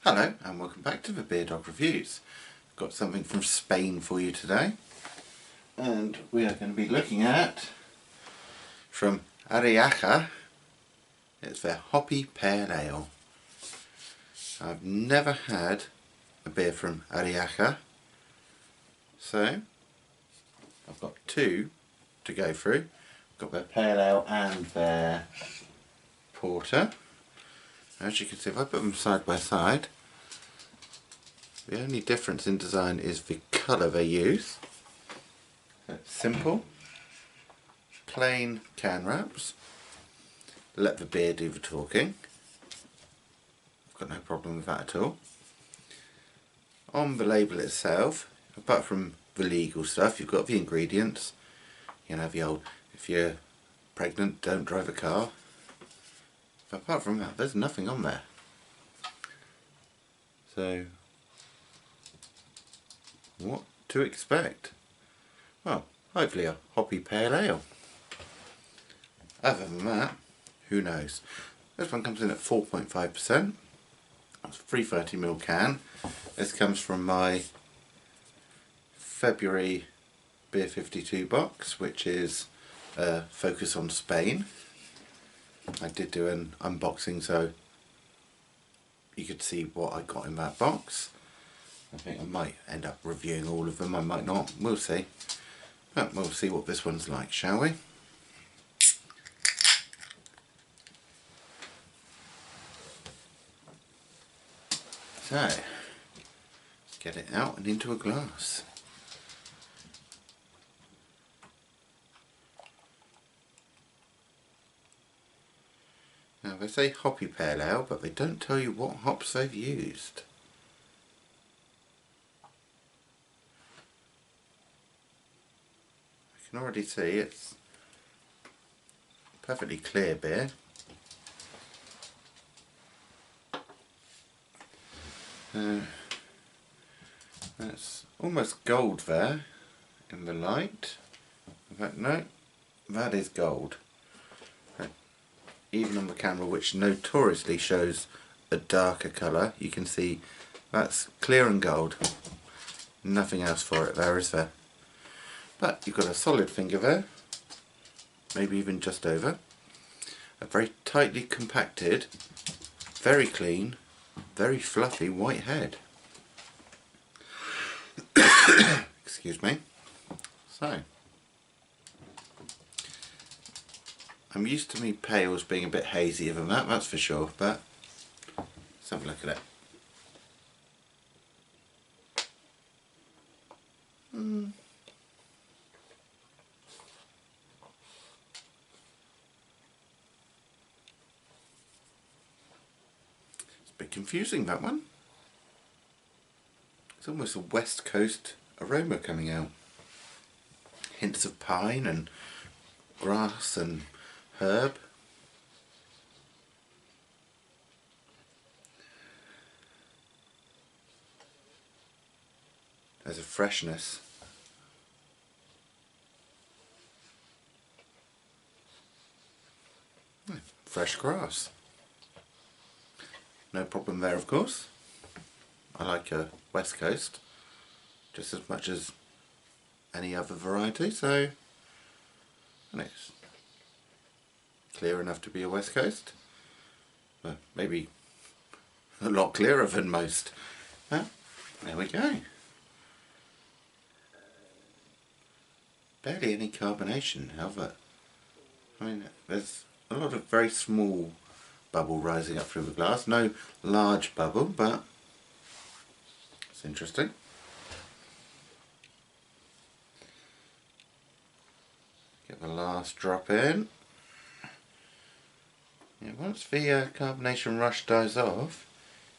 Hello and welcome back to the Beer Dog Reviews. I've got something from Spain for you today, and we are going to be looking at, from Arriaca, it's their Hoppy Pale Ale. I've never had a beer from Arriaca, so I've got two to go through. I've got their Pale Ale and their Porter. As you can see, if I put them side by side, the only difference in design is the colour they use. It's simple, plain can wraps. Let the beer do the talking. I've got no problem with that at all. On the label itself, apart from the legal stuff, you've got the ingredients. You know, the old, if you're pregnant, don't drive a car. But apart from that, there's nothing on there. So, what to expect? Well, hopefully a hoppy pale ale. Other than that, who knows? This one comes in at 4.5%. It's a 330ml can. This comes from my February Beer 52 box, which is Focus on Spain. I did do an unboxing so you could see what I got in that box. I think I might end up reviewing all of them, I might not, we'll see. But we'll see what this one's like, shall we? So, let's get it out and into a glass. Now they say hoppy pale ale, but they don't tell you what hops they've used. I can already see it's perfectly clear beer. That's almost gold there in the light. In fact, no, that is gold. Even on the camera, which notoriously shows a darker colour, you can see that's clear and gold. Nothing else for it there, is there? But you've got a solid finger there, maybe even just over. A very tightly compacted, very clean, very fluffy white head. Excuse me. So, I'm used to me pales being a bit hazier than that, that's for sure, but let's have a look at it. It's a bit confusing, that one. It's almost a West Coast aroma coming out. Hints of pine and grass and herb. There's a freshness. Fresh grass. No problem there, of course. I like a West Coast just as much as any other variety, so, and it's clear enough to be a West Coast, but maybe a lot clearer than most. But there we go. Barely any carbonation, however. I mean, there's a lot of very small bubble rising up through the glass. No large bubble, but it's interesting. Get the last drop in. Yeah, once the carbonation rush dies off,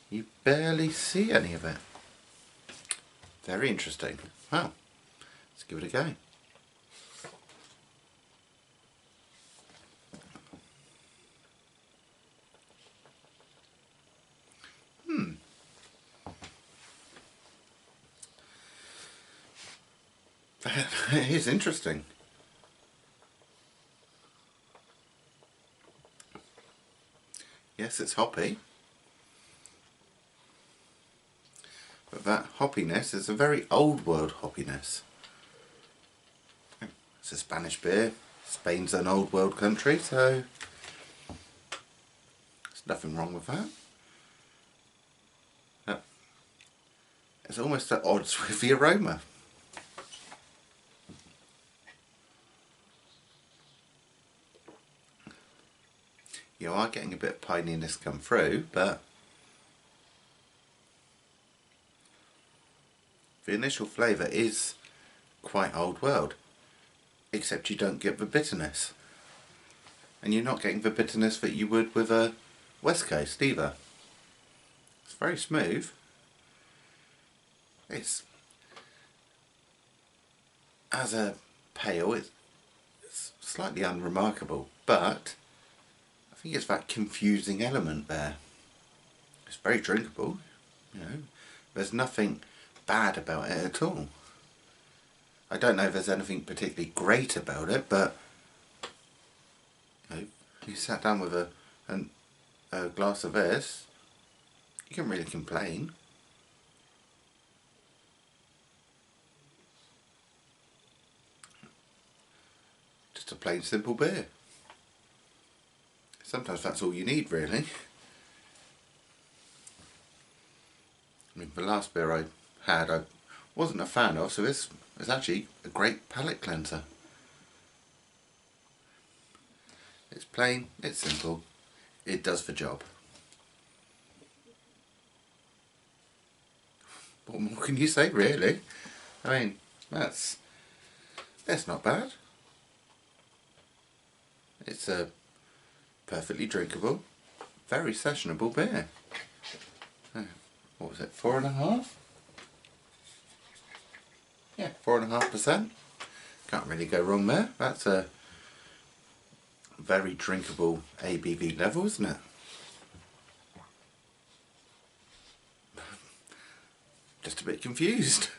you barely see any of it. Very interesting. Well, let's give it a go. It is interesting. Yes, it's hoppy. hoppiness is a very old world hoppiness. It's a Spanish beer. Spain's an old world country, so there's nothing wrong with that. It's almost at odds with the aroma. You are getting a bit of pininess come through, but the initial flavour is quite old world, except you don't get the bitterness. And you're not getting the bitterness that you would with a West Coast either. It's very smooth. It's, as a pale, it's slightly unremarkable, but I think it's that confusing element there. It's very drinkable, you know. There's nothing bad about it at all. I don't know if there's anything particularly great about it, but you know, you sat down with a glass of this, you can't really complain. Just a plain simple beer. Sometimes that's all you need, really. I mean, the last beer I had I wasn't a fan of, so this is actually a great palate cleanser. It's plain, it's simple, it does the job. What more can you say, really? I mean, that's not bad. It's a perfectly drinkable, very sessionable beer. What was it, 4.5? Yeah, 4.5%. Can't really go wrong there. That's a very drinkable ABV level, isn't it? Just a bit confused,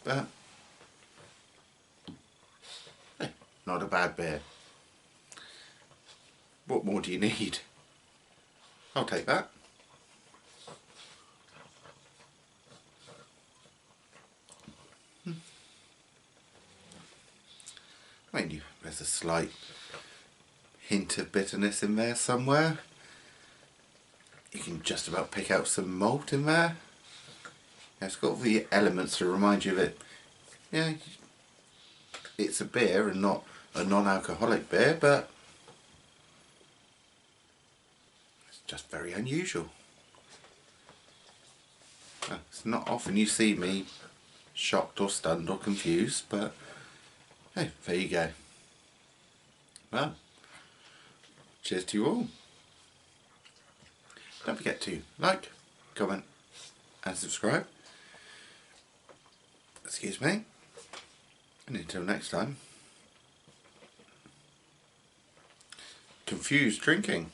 but hey, not a bad beer. What more do you need? I'll take that. I mean, there's a slight hint of bitterness in there somewhere. You can just about pick out some malt in there. It's got the elements to remind you that, yeah, it's a beer and not a non-alcoholic beer, but it's just very unusual. It's not often you see me shocked or stunned or confused, but hey, there you go. Well, cheers to you all. Don't forget to like, comment and subscribe. Excuse me. And until next time, confused drinking.